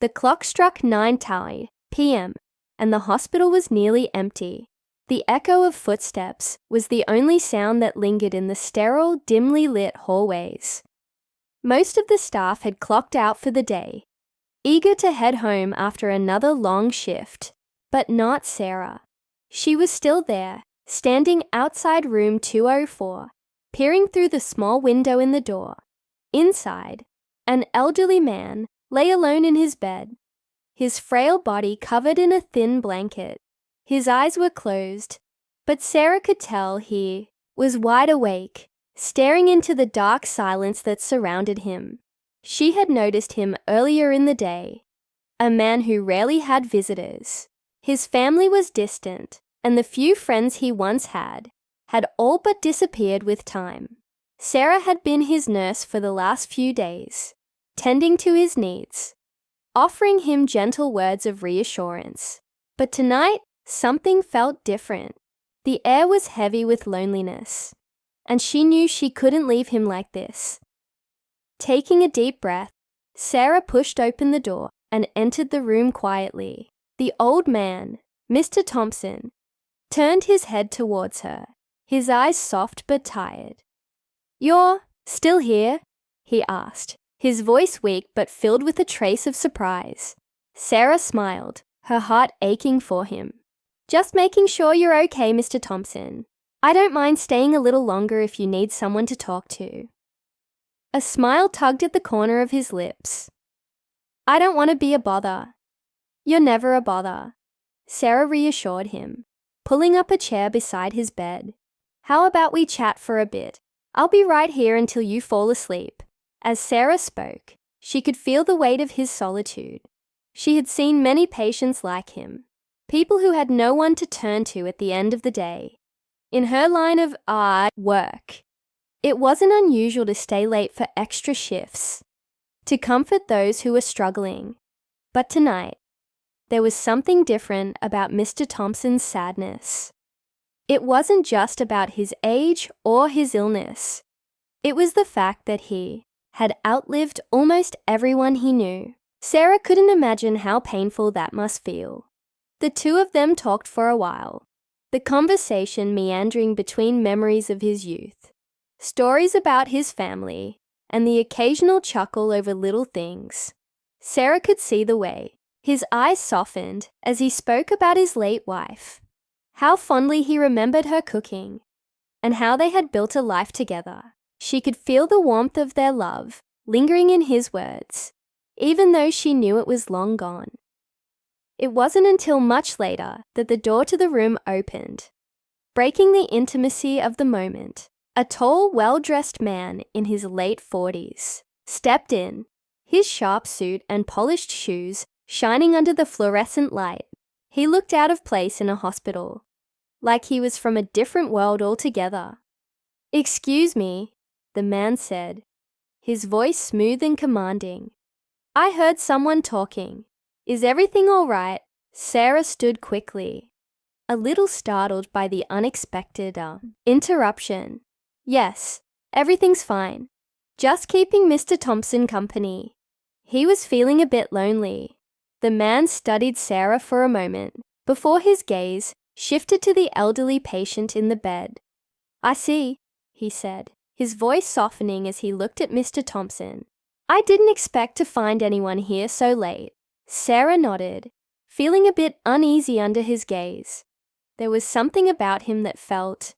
The clock struck 9 p.m., and the hospital was nearly empty. The echo of footsteps was the only sound that lingered in the sterile, dimly lit hallways. Most of the staff had clocked out for the day, eager to head home after another long shift, but not Sarah. She was still there, standing outside room 204, peering through the small window in the door. Inside, an elderly man lay alone in his bed, his frail body covered in a thin blanket. His eyes were closed, but Sarah could tell he was wide awake, staring into the dark silence that surrounded him. She had noticed him earlier in the day, a man who rarely had visitors. His family was distant, and the few friends he once had all but disappeared with time. Sarah had been his nurse for the last few days, tending to his needs, offering him gentle words of reassurance. But tonight, something felt different. The air was heavy with loneliness, and she knew she couldn't leave him like this. Taking a deep breath, Sarah pushed open the door and entered the room quietly. The old man, Mr. Thompson, turned his head towards her, his eyes soft but tired. "You're still here?" he asked, his voice weak but filled with a trace of surprise. Sarah smiled, her heart aching for him. "Just making sure you're okay, Mr. Thompson. I don't mind staying a little longer if you need someone to talk to." A smile tugged at the corner of his lips. "I don't want to be a bother." "You're never a bother," Sarah reassured him, pulling up a chair beside his bed. "How about we chat for a bit? I'll be right here until you fall asleep." As Sarah spoke, she could feel the weight of his solitude. She had seen many patients like him, people who had no one to turn to at the end of the day. In her line of work, it wasn't unusual to stay late for extra shifts, to comfort those who were struggling. But tonight, there was something different about Mr. Thompson's sadness. It wasn't just about his age or his illness. It was the fact that he had outlived almost everyone he knew. Sarah couldn't imagine how painful that must feel. The two of them talked for a while, the conversation meandering between memories of his youth, stories about his family, and the occasional chuckle over little things. Sarah could see the way his eyes softened as he spoke about his late wife, how fondly he remembered her cooking, and how they had built a life together. She could feel the warmth of their love lingering in his words, even though she knew it was long gone. It wasn't until much later that the door to the room opened, breaking the intimacy of the moment. A tall, well-dressed man in his late 40s stepped in, his sharp suit and polished shoes shining under the fluorescent light. He looked out of place in a hospital, like he was from a different world altogether. "Excuse me," the man said, his voice smooth and commanding. "I heard someone talking. Is everything all right?" Sarah stood quickly, a little startled by the unexpected interruption. "Yes, everything's fine. Just keeping Mr. Thompson company. He was feeling a bit lonely." The man studied Sarah for a moment before his gaze shifted to the elderly patient in the bed. "I see," he said, his voice softening as he looked at Mr. Thompson. "I didn't expect to find anyone here so late." Sarah nodded, feeling a bit uneasy under his gaze. There was something about him that felt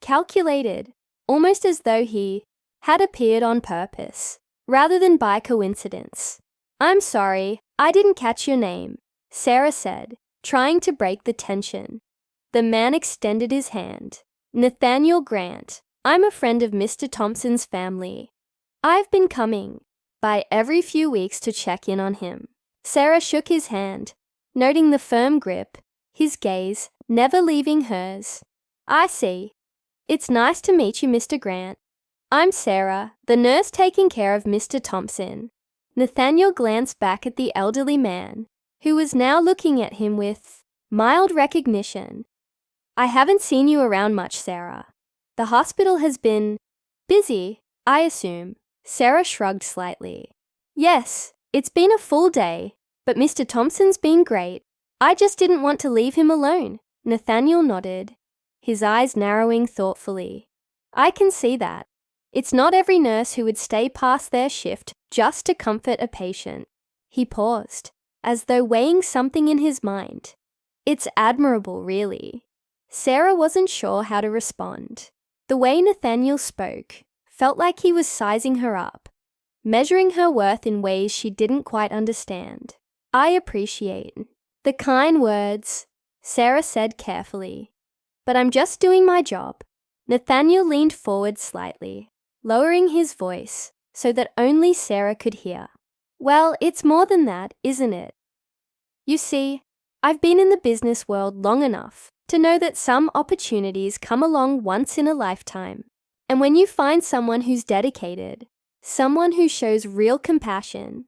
calculated, almost as though he had appeared on purpose, rather than by coincidence. "I'm sorry, I didn't catch your name," Sarah said, trying to break the tension. The man extended his hand. "Nathaniel Grant. I'm a friend of Mr. Thompson's family. I've been coming by every few weeks to check in on him." Sarah shook his hand, noting the firm grip, his gaze never leaving hers. "I see. It's nice to meet you, Mr. Grant. I'm Sarah, the nurse taking care of Mr. Thompson." Nathaniel glanced back at the elderly man, who was now looking at him with mild recognition. "I haven't seen you around much, Sarah. The hospital has been busy, I assume." Sarah shrugged slightly. "Yes, it's been a full day. But Mr. Thompson's been great. I just didn't want to leave him alone." Nathaniel nodded, his eyes narrowing thoughtfully. "I can see that. It's not every nurse who would stay past their shift just to comfort a patient." He paused, as though weighing something in his mind. "It's admirable, really." Sarah wasn't sure how to respond. The way Nathaniel spoke felt like he was sizing her up, measuring her worth in ways she didn't quite understand. "I appreciate the kind words," Sarah said carefully. "But I'm just doing my job." Nathaniel leaned forward slightly, lowering his voice so that only Sarah could hear. "Well, it's more than that, isn't it? You see, I've been in the business world long enough to know that some opportunities come along once in a lifetime. And when you find someone who's dedicated, someone who shows real compassion,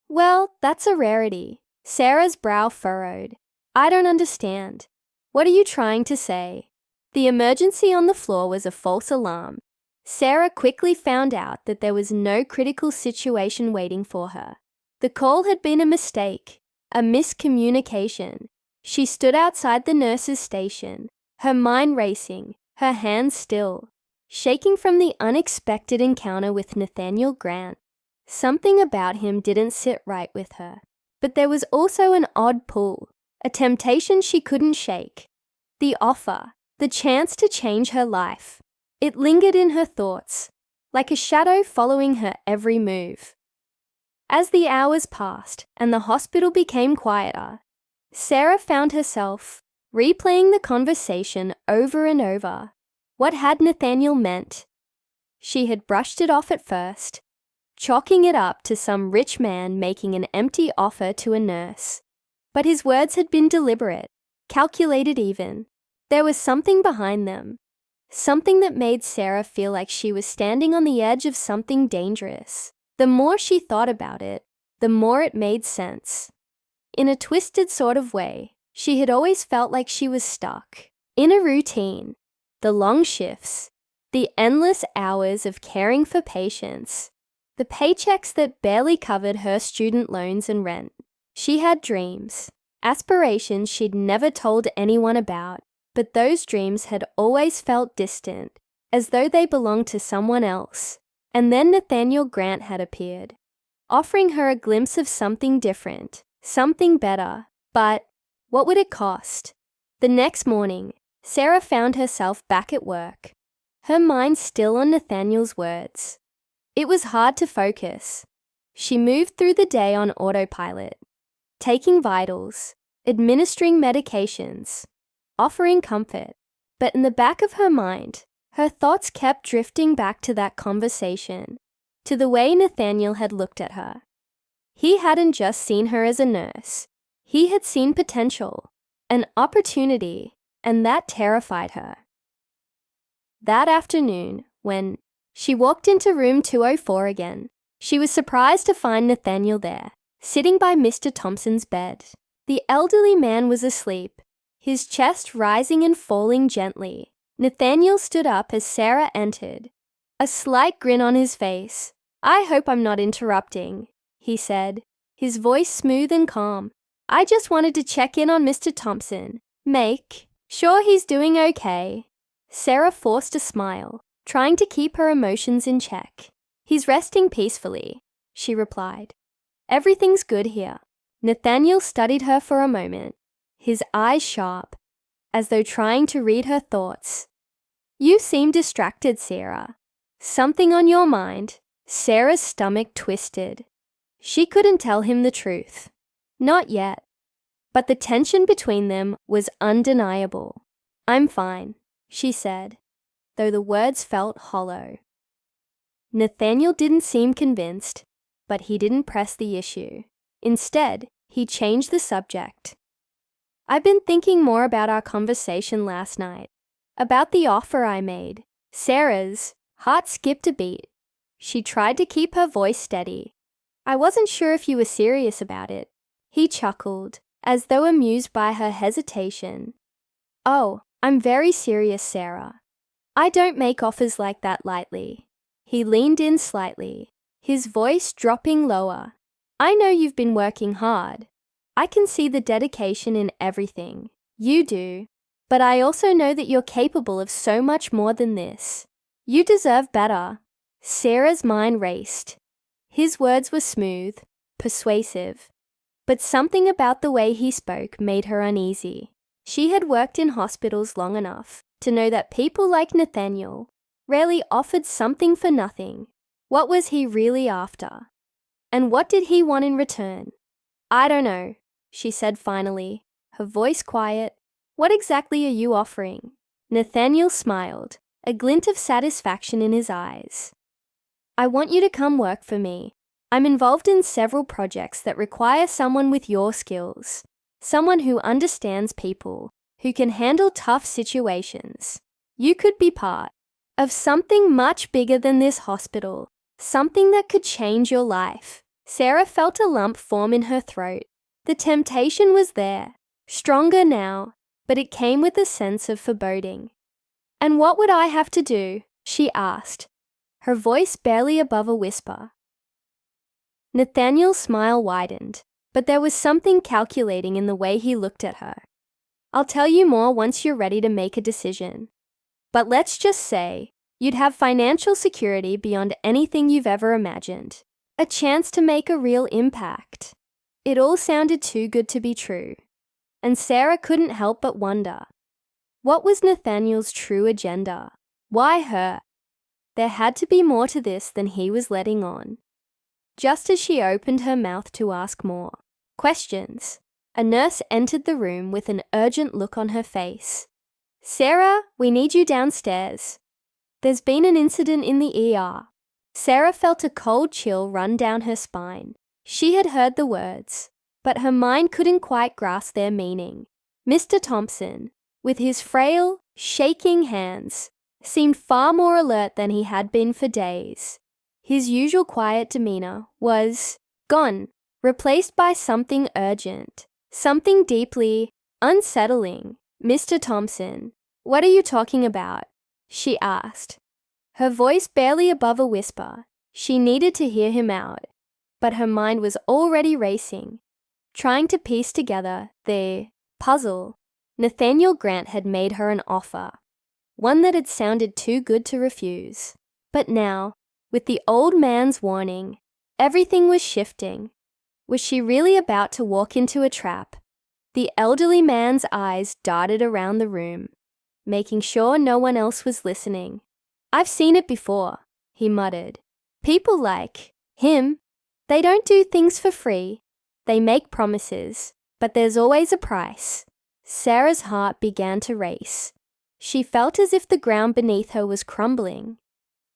well, that's a rarity." Sarah's brow furrowed. "I don't understand. What are you trying to say?" The emergency on the floor was a false alarm. Sarah quickly found out that there was no critical situation waiting for her. The call had been a mistake, a miscommunication. She stood outside the nurse's station, her mind racing, her hands still, shaking from the unexpected encounter with Nathaniel Grant. Something about him didn't sit right with her. But there was also an odd pull, a temptation she couldn't shake. The offer, the chance to change her life. It lingered in her thoughts, like a shadow following her every move. As the hours passed and the hospital became quieter, Sarah found herself replaying the conversation over and over. What had Nathaniel meant? She had brushed it off at first, chalking it up to some rich man making an empty offer to a nurse. But his words had been deliberate, calculated even. There was something behind them, something that made Sarah feel like she was standing on the edge of something dangerous. The more she thought about it, the more it made sense. In a twisted sort of way, she had always felt like she was stuck in a routine. The long shifts, the endless hours of caring for patients, the paychecks that barely covered her student loans and rent. She had dreams, aspirations she'd never told anyone about, but those dreams had always felt distant, as though they belonged to someone else. And then Nathaniel Grant had appeared, offering her a glimpse of something different, something better. But what would it cost? The next morning, Sarah found herself back at work, her mind still on Nathaniel's words. It was hard to focus. She moved through the day on autopilot, taking vitals, administering medications, offering comfort. But in the back of her mind, her thoughts kept drifting back to that conversation, to the way Nathaniel had looked at her. He hadn't just seen her as a nurse. He had seen potential, an opportunity, and that terrified her. That afternoon, when she walked into room 204 again, she was surprised to find Nathaniel there, sitting by Mr. Thompson's bed. The elderly man was asleep, his chest rising and falling gently. Nathaniel stood up as Sarah entered, a slight grin on his face. "I hope I'm not interrupting," he said, his voice smooth and calm. "I just wanted to check in on Mr. Thompson, make sure he's doing okay." Sarah forced a smile, trying to keep her emotions in check. "He's resting peacefully," she replied. "Everything's good here." Nathaniel studied her for a moment, his eyes sharp, as though trying to read her thoughts. "You seem distracted, Sarah. Something on your mind?" Sarah's stomach twisted. She couldn't tell him the truth. Not yet. But the tension between them was undeniable. "I'm fine," she said, though the words felt hollow. Nathaniel didn't seem convinced, but he didn't press the issue. Instead, he changed the subject. "I've been thinking more about our conversation last night, about the offer I made." Sarah's heart skipped a beat. She tried to keep her voice steady. "I wasn't sure if you were serious about it." He chuckled, as though amused by her hesitation. "Oh, I'm very serious, Sarah. I don't make offers like that lightly." He leaned in slightly, his voice dropping lower. "I know you've been working hard, I can see the dedication in everything. You do. But I also know that you're capable of so much more than this. You deserve better." Sarah's mind raced. His words were smooth, persuasive, but something about the way he spoke made her uneasy. She had worked in hospitals long enough to know that people like Nathaniel rarely offered something for nothing. What was he really after? And what did he want in return? "I don't know," she said finally, her voice quiet. "What exactly are you offering?" Nathaniel smiled, a glint of satisfaction in his eyes. "I want you to come work for me. I'm involved in several projects that require someone with your skills, someone who understands people, who can handle tough situations. You could be part of something much bigger than this hospital, something that could change your life." Sarah felt a lump form in her throat. The temptation was there, stronger now, but it came with a sense of foreboding. "And what would I have to do?" she asked, her voice barely above a whisper. Nathaniel's smile widened, but there was something calculating in the way he looked at her. "I'll tell you more once you're ready to make a decision. But let's just say you'd have financial security beyond anything you've ever imagined. A chance to make a real impact." It all sounded too good to be true, and Sarah couldn't help but wonder. What was Nathaniel's true agenda? Why her? There had to be more to this than he was letting on. Just as she opened her mouth to ask more questions, a nurse entered the room with an urgent look on her face. "Sarah, we need you downstairs. There's been an incident in the ER." Sarah felt a cold chill run down her spine. She had heard the words, but her mind couldn't quite grasp their meaning. Mr. Thompson, with his frail, shaking hands, seemed far more alert than he had been for days. His usual quiet demeanor was gone, replaced by something urgent, something deeply unsettling. "Mr. Thompson, what are you talking about?" she asked, her voice barely above a whisper. She needed to hear him out, but her mind was already racing, trying to piece together the puzzle. Nathaniel Grant had made her an offer, one that had sounded too good to refuse. But now, with the old man's warning, everything was shifting. Was she really about to walk into a trap? The elderly man's eyes darted around the room, making sure no one else was listening. "I've seen it before," he muttered. "People like him, they don't do things for free. They make promises, but there's always a price." Sarah's heart began to race. She felt as if the ground beneath her was crumbling.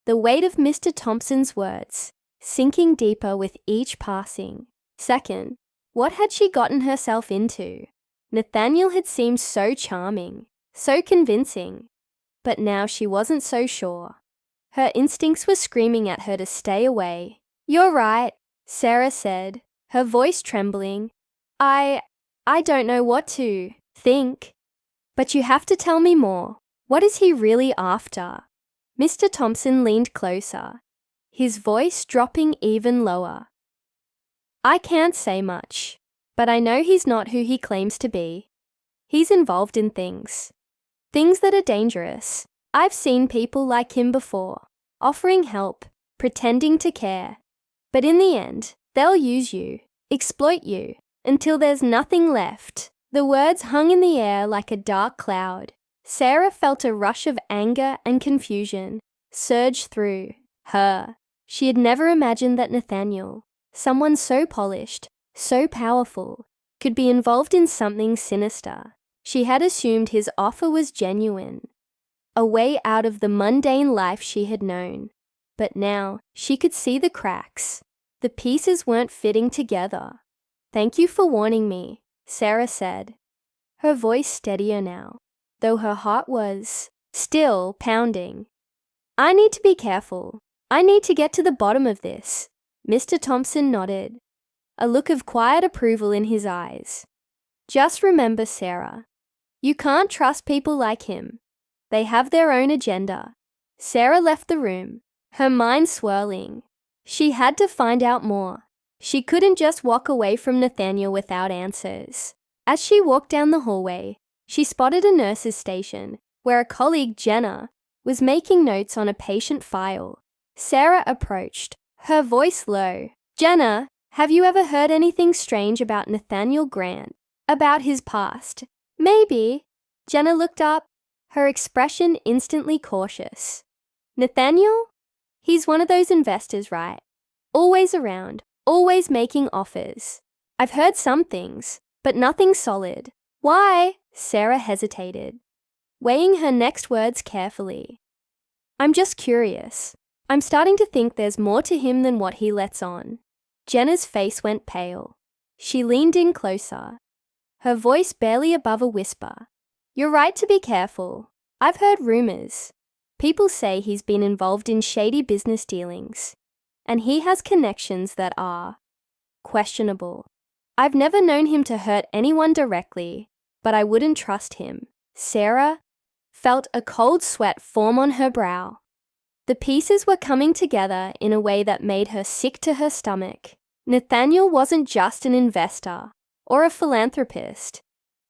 The weight of Mr. Thompson's words sinking deeper with each passing second. What had she gotten herself into? Nathaniel had seemed so charming, so convincing, but now she wasn't so sure. Her instincts were screaming at her to stay away. "You're right," Sarah said, her voice trembling. I don't know what to think. But you have to tell me more. What is he really after?" Mr. Thompson leaned closer, his voice dropping even lower. "I can't say much, but I know he's not who he claims to be. He's involved in things that are dangerous. I've seen people like him before, offering help, pretending to care. But in the end, they'll use you, exploit you, until there's nothing left." The words hung in the air like a dark cloud. Sarah felt a rush of anger and confusion surge through her. She had never imagined that Nathaniel, someone so polished, so powerful, could be involved in something sinister. She had assumed his offer was genuine, a way out of the mundane life she had known. But now she could see the cracks. The pieces weren't fitting together. "Thank you for warning me," Sarah said, her voice steadier now, though her heart was still pounding. "I need to be careful. I need to get to the bottom of this." Mr. Thompson nodded, a look of quiet approval in his eyes. "Just remember, Sarah, you can't trust people like him. They have their own agenda." Sarah left the room, her mind swirling. She had to find out more. She couldn't just walk away from Nathaniel without answers. As she walked down the hallway, she spotted a nurse's station where a colleague, Jenna, was making notes on a patient file. Sarah approached, her voice low. "Jenna, have you ever heard anything strange about Nathaniel Grant? About his past?" "Maybe." Jenna looked up, her expression instantly cautious. "Nathaniel? He's one of those investors, right? Always around, always making offers. I've heard some things, but nothing solid." "Why?" Sarah hesitated, weighing her next words carefully. "I'm just curious. I'm starting to think there's more to him than what he lets on." Jenna's face went pale. She leaned in closer, her voice barely above a whisper. "You're right to be careful. I've heard rumors. People say he's been involved in shady business dealings, and he has connections that are questionable. I've never known him to hurt anyone directly, but I wouldn't trust him." Sarah felt a cold sweat form on her brow. The pieces were coming together in a way that made her sick to her stomach. Nathaniel wasn't just an investor or a philanthropist.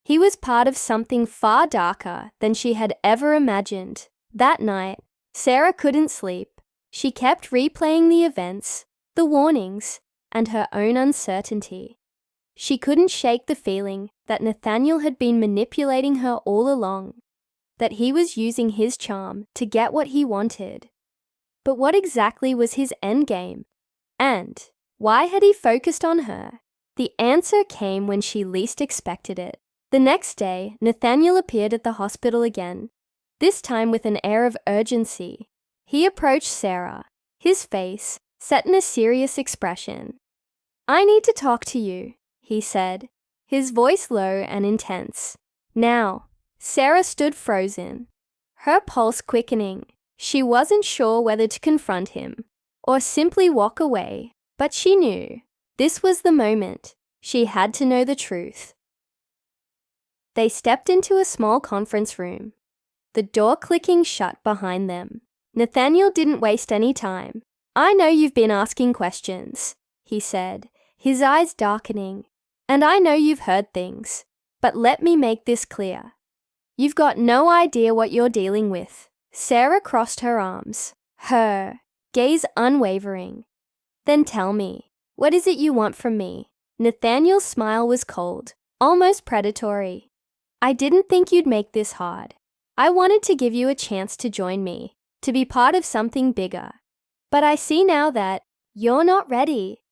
He was part of something far darker than she had ever imagined. That night, Sarah couldn't sleep. She kept replaying the events, the warnings, and her own uncertainty. She couldn't shake the feeling that Nathaniel had been manipulating her all along, that he was using his charm to get what he wanted. But what exactly was his endgame? And why had he focused on her? The answer came when she least expected it. The next day, Nathaniel appeared at the hospital again, this time with an air of urgency. He approached Sarah, his face set in a serious expression. "I need to talk to you," he said, his voice low and intense. Now, Sarah stood frozen, her pulse quickening. She wasn't sure whether to confront him or simply walk away, but she knew this was the moment. She had to know the truth. They stepped into a small conference room, the door clicking shut behind them. Nathaniel didn't waste any time. "I know you've been asking questions," he said, his eyes darkening. "And I know you've heard things, but let me make this clear. You've got no idea what you're dealing with." Sarah crossed her arms, her gaze unwavering. "Then tell me, what is it you want from me?" Nathaniel's smile was cold, almost predatory. "I didn't think you'd make this hard. I wanted to give you a chance to join me, to be part of something bigger. But I see now that you're not ready."